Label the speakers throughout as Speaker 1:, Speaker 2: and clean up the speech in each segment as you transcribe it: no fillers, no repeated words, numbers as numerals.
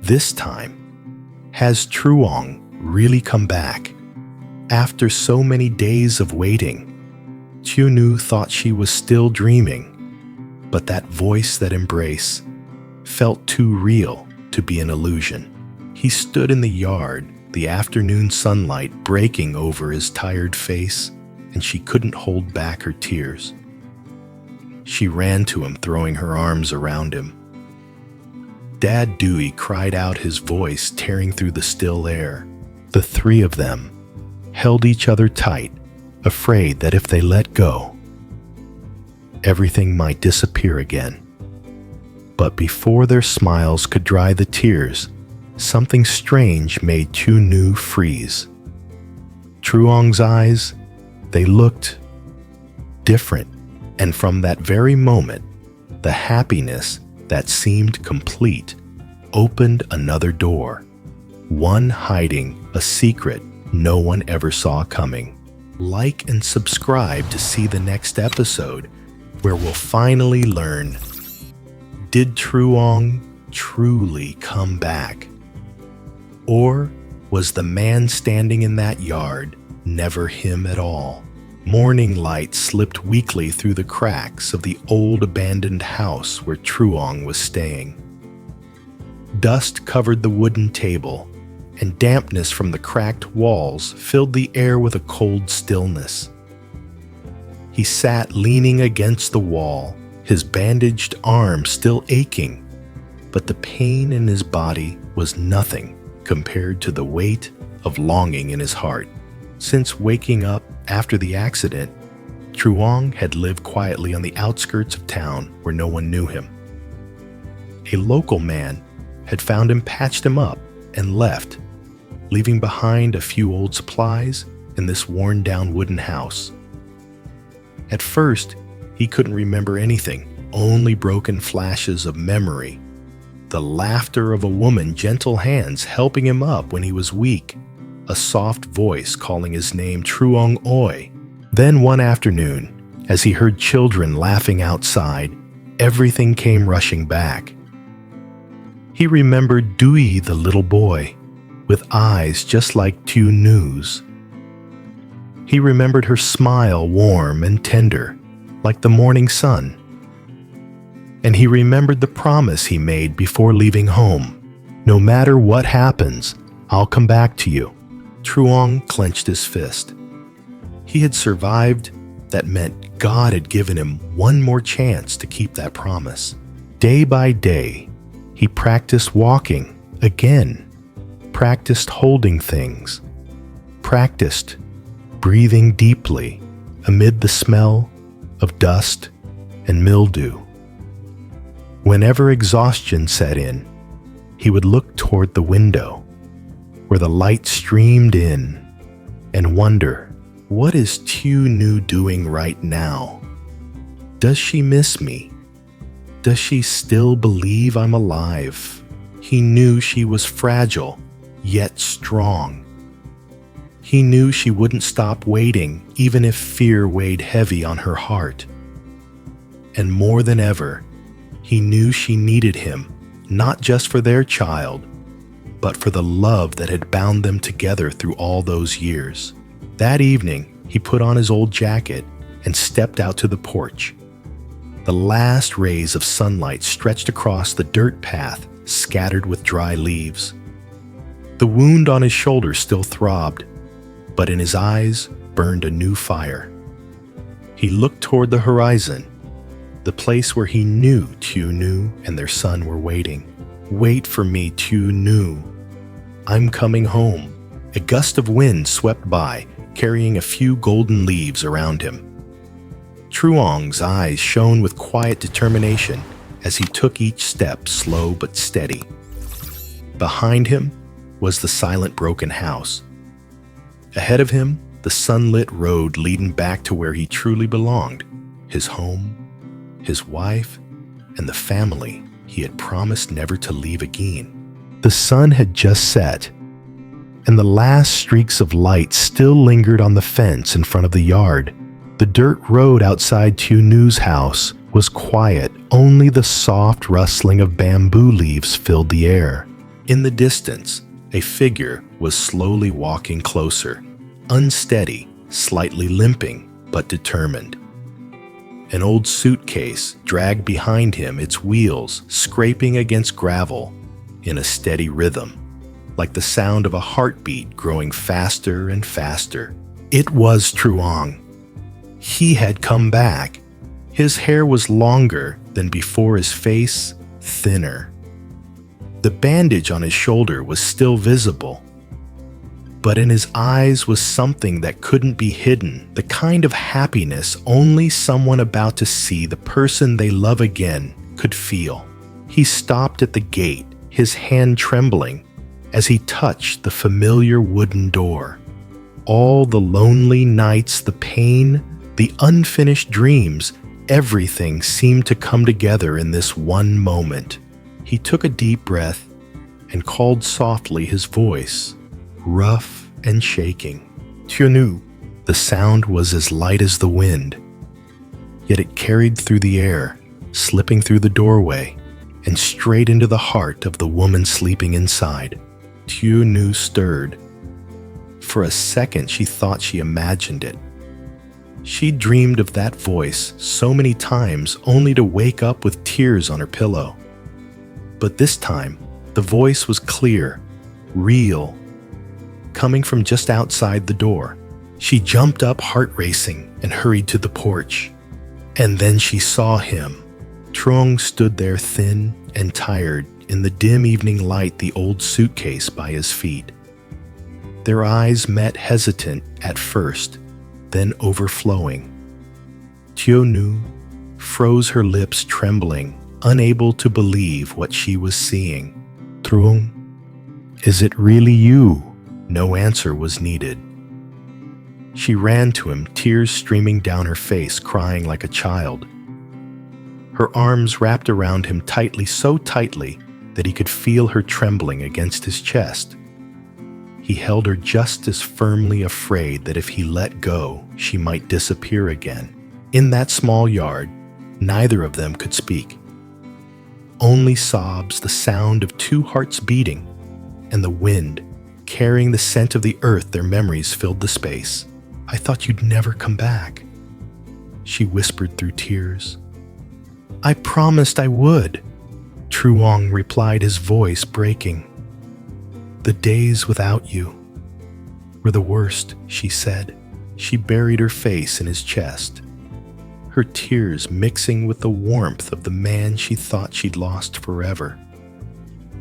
Speaker 1: This time, has Truong really come back? After so many days of waiting, Tieu thought she was still dreaming, but that voice, that embrace, felt too real to be an illusion. He stood in the yard, the afternoon sunlight breaking over his tired face, and she couldn't hold back her tears. She ran to him, throwing her arms around him. Dad Dewey cried out, his voice tearing through the still air. The three of them held each other tight, afraid that if they let go, everything might disappear again. But before their smiles could dry the tears, something strange made Tieu freeze. Truong's eyes, they looked different, and from that very moment, the happiness that seemed complete opened another door, one hiding a secret no one ever saw coming. Like and subscribe to see the next episode, where we'll finally learn, did Truong truly come back? Or was the man standing in that yard never him at all? Morning light slipped weakly through the cracks of the old abandoned house where Truong was staying. Dust covered the wooden table, and dampness from the cracked walls filled the air with a cold stillness. He sat leaning against the wall, his bandaged arm still aching, but the pain in his body was nothing compared to the weight of longing in his heart. Since waking up after the accident, Truong had lived quietly on the outskirts of town where no one knew him. A local man had found him, patched him up, and left, leaving behind a few old supplies in this worn-down wooden house. At first, he couldn't remember anything, only broken flashes of memory. The laughter of a woman, gentle hands helping him up when he was weak, a soft voice calling his name, Truong Oi. Then one afternoon, as he heard children laughing outside, everything came rushing back. He remembered Dewey, the little boy, with eyes just like Tieu's. He remembered her smile, warm and tender, like the morning sun. And he remembered the promise he made before leaving home. No matter what happens, I'll come back to you. Truong clenched his fist. He had survived. That meant God had given him one more chance to keep that promise. Day by day, he practiced walking again, practiced holding things, practiced breathing deeply amid the smell of dust and mildew. Whenever exhaustion set in, he would look toward the window where the light streamed in and wonder, what is Tieu doing right now? Does she miss me? Does she still believe I'm alive? He knew she was fragile, yet strong. He knew she wouldn't stop waiting, even if fear weighed heavy on her heart. And more than ever, he knew she needed him, not just for their child, but for the love that had bound them together through all those years. That evening, he put on his old jacket and stepped out to the porch. The last rays of sunlight stretched across the dirt path, scattered with dry leaves. The wound on his shoulder still throbbed, but in his eyes burned a new fire. He looked toward the horizon, the place where he knew Tieu and their son were waiting. Wait for me, Tieu. I'm coming home. A gust of wind swept by, carrying a few golden leaves around him. Truong's eyes shone with quiet determination as he took each step slow but steady. Behind him was the silent broken house. Ahead of him, the sunlit road leading back to where he truly belonged, his home, his wife, and the family he had promised never to leave again. The sun had just set, and the last streaks of light still lingered on the fence in front of the yard. The dirt road outside Tieu's house was quiet, only the soft rustling of bamboo leaves filled the air. In the distance, a figure was slowly walking closer, unsteady, slightly limping, but determined. An old suitcase dragged behind him, its wheels scraping against gravel in a steady rhythm, like the sound of a heartbeat growing faster and faster. It was Truong. He had come back. His hair was longer than before, his face thinner. The bandage on his shoulder was still visible, but in his eyes was something that couldn't be hidden, the kind of happiness only someone about to see the person they love again could feel. He stopped at the gate, his hand trembling as he touched the familiar wooden door. All the lonely nights, the pain, the unfinished dreams, everything seemed to come together in this one moment. He took a deep breath and called softly, his voice rough and shaking. Tieu. The sound was as light as the wind, yet it carried through the air, slipping through the doorway and straight into the heart of the woman sleeping inside. Tieu stirred. For a second, she thought she imagined it. She dreamed of that voice so many times, only to wake up with tears on her pillow. But this time, the voice was clear, real, coming from just outside the door. She jumped up, heart racing, and hurried to the porch. And then she saw him. Truong stood there, thin and tired, in the dim evening light, the old suitcase by his feet. Their eyes met, hesitant at first, then overflowing. Tieu froze, her lips trembling, unable to believe what she was seeing. Truong, is it really you? No answer was needed. She ran to him, tears streaming down her face, crying like a child. Her arms wrapped around him tightly, so tightly that he could feel her trembling against his chest. He held her just as firmly, afraid that if he let go, she might disappear again. In that small yard, neither of them could speak. Only sobs, the sound of two hearts beating, and the wind, carrying the scent of the earth, their memories filled the space. I thought you'd never come back, she whispered through tears. I promised I would, Truong replied, his voice breaking. The days without you were the worst, she said. She buried her face in his chest, her tears mixing with the warmth of the man she thought she'd lost forever.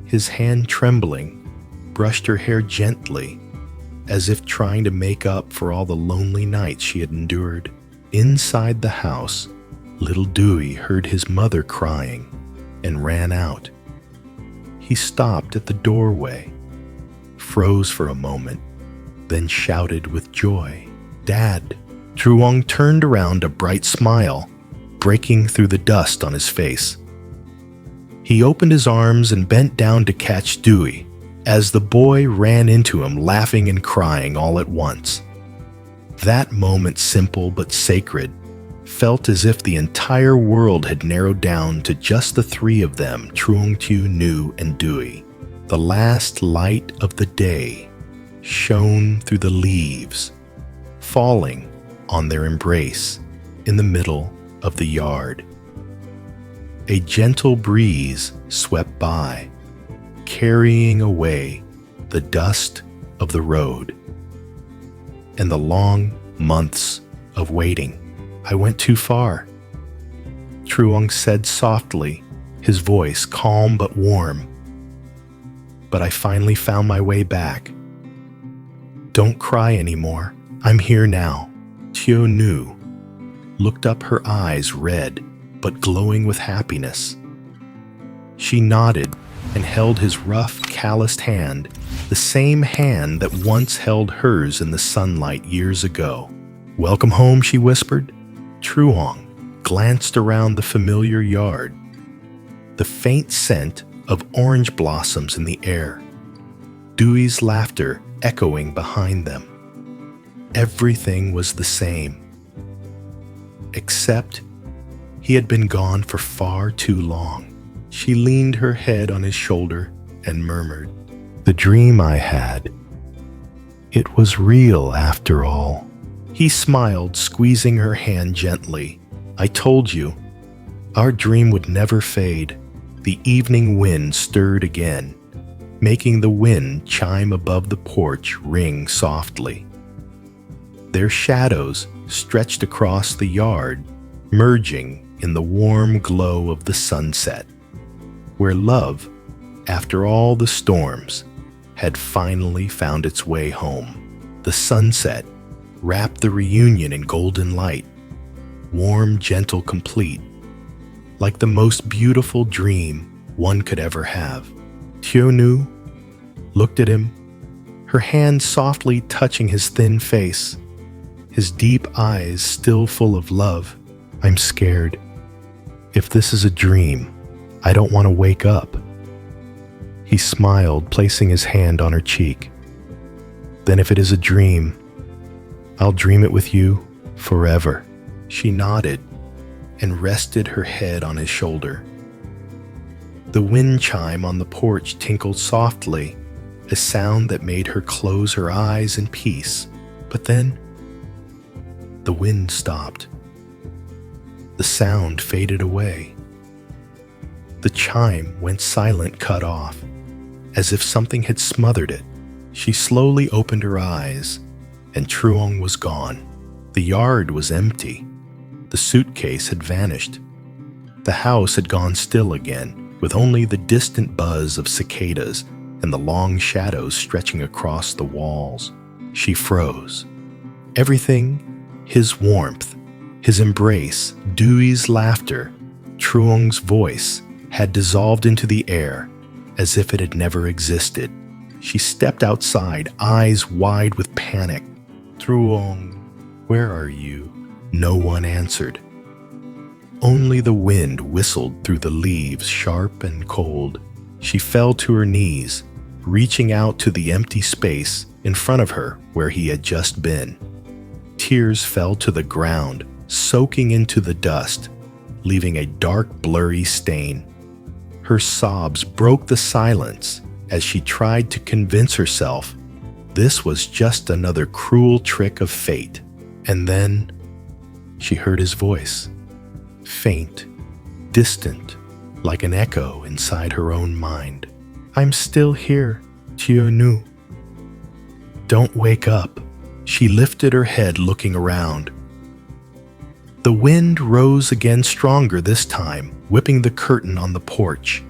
Speaker 1: His hand, trembling, brushed her hair gently, as if trying to make up for all the lonely nights she had endured. Inside the house, little Dewey heard his mother crying and ran out. He stopped at the doorway, froze for a moment, then shouted with joy, Dad! Truong turned around, a bright smile breaking through the dust on his face. He opened his arms and bent down to catch Dewey as the boy ran into him, laughing and crying all at once. That moment, simple but sacred, felt as if the entire world had narrowed down to just the three of them, Truong, Tieu, and Dewey. The last light of the day shone through the leaves, falling on their embrace in the middle of the yard. A gentle breeze swept by, carrying away the dust of the road and the long months of waiting. I went too far, Truong said softly, his voice calm but warm. But I finally found my way back. Don't cry anymore. I'm here now. Tieu looked up, her eyes red but glowing with happiness. She nodded and held his rough, calloused hand, the same hand that once held hers in the sunlight years ago. Welcome home, she whispered. Truong glanced around the familiar yard, the faint scent of orange blossoms in the air, Dewey's laughter echoing behind them. Everything was the same, except he had been gone for far too long. She leaned her head on his shoulder, and murmured, "The dream I had. It was real after all." He smiled, squeezing her hand gently. "I told you, our dream would never fade." The evening wind stirred again, making the wind chime above the porch ring softly. Their shadows stretched across the yard, merging in the warm glow of the sunset, where love, after all the storms, had finally found its way home. The sunset wrapped the reunion in golden light, warm, gentle, complete, like the most beautiful dream one could ever have. Tieu looked at him, her hand softly touching his thin face, his deep eyes still full of love. "I'm scared. If this is a dream, I don't want to wake up." He smiled, placing his hand on her cheek. "Then if it is a dream, I'll dream it with you forever." She nodded and rested her head on his shoulder. The wind chime on the porch tinkled softly, a sound that made her close her eyes in peace. But then, the wind stopped. The sound faded away. The chime went silent, cut off, as if something had smothered it. She slowly opened her eyes, and Truong was gone. The yard was empty. The suitcase had vanished. The house had gone still again, with only the distant buzz of cicadas and the long shadows stretching across the walls. She froze. Everything, his warmth, his embrace, Dewey's laughter, Truong's voice, had dissolved into the air as if it had never existed. She stepped outside, eyes wide with panic. "Truong, where are you?" No one answered. Only the wind whistled through the leaves, sharp and cold. She fell to her knees, reaching out to the empty space in front of her where he had just been. Tears fell to the ground, soaking into the dust, leaving a dark, blurry stain. Her sobs broke the silence as she tried to convince herself this was just another cruel trick of fate. And then she heard his voice, faint, distant, like an echo inside her own mind. "I'm still here, Tieu. Don't wake up." She lifted her head, looking around. The wind rose again, stronger this time, whipping the curtain on the porch.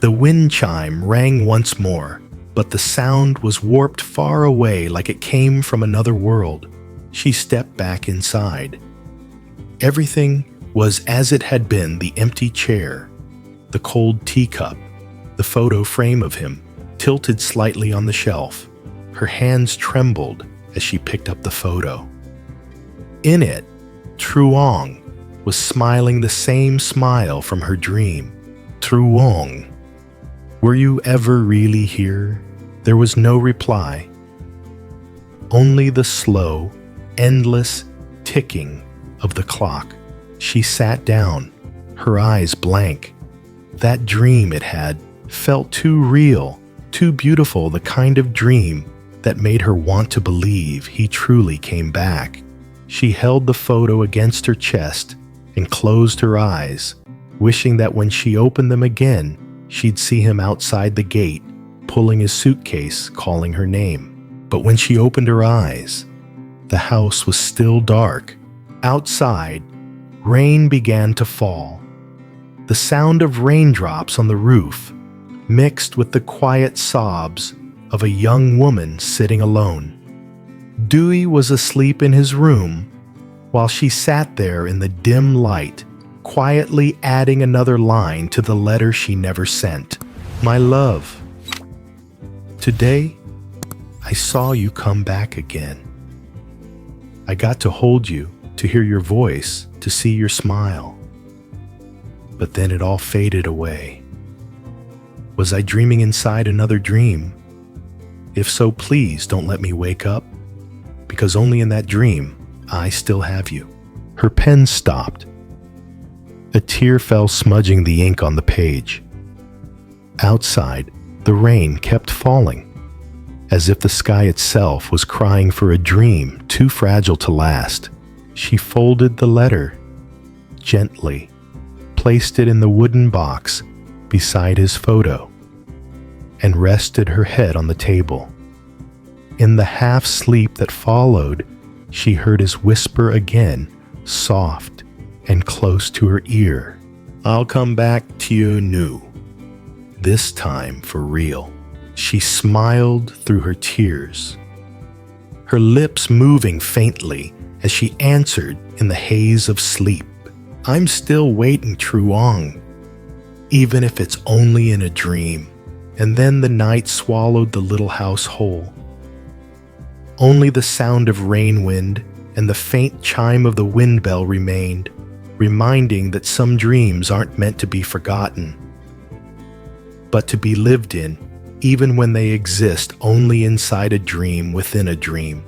Speaker 1: The wind chime rang once more, but the sound was warped far away, like it came from another world. She stepped back inside. Everything was as it had been: the empty chair, the cold teacup, the photo frame of him tilted slightly on the shelf. Her hands trembled as she picked up the photo. In it, Truong was smiling the same smile from her dream. "Truong, were you ever really here?" There was no reply. Only the slow, endless ticking of the clock. She sat down, her eyes blank. That dream it had felt too real, too beautiful, the kind of dream that made her want to believe he truly came back. She held the photo against her chest and closed her eyes, wishing that when she opened them again, she'd see him outside the gate, pulling his suitcase, calling her name. But when she opened her eyes, the house was still dark. Outside, rain began to fall. The sound of raindrops on the roof mixed with the quiet sobs of a young woman sitting alone. Dewey was asleep in his room while she sat there in the dim light, quietly adding another line to the letter she never sent. "My love, today I saw you come back again. I got to hold you, to hear your voice, to see your smile. But then it all faded away. Was I dreaming inside another dream? If so, please don't let me wake up, because only in that dream I still have you." Her pen stopped. A tear fell, smudging the ink on the page. Outside, the rain kept falling, as if the sky itself was crying for a dream too fragile to last. She folded the letter gently, placed it in the wooden box beside his photo, and rested her head on the table. In the half-sleep that followed, she heard his whisper again, soft and close to her ear. "I'll come back to you new. This time for real." She smiled through her tears, her lips moving faintly as she answered in the haze of sleep. "I'm still waiting, Truong, even if it's only in a dream." And then the night swallowed the little house whole. Only the sound of rain wind and the faint chime of the wind bell remained, reminding that some dreams aren't meant to be forgotten, but to be lived in, even when they exist only inside a dream within a dream.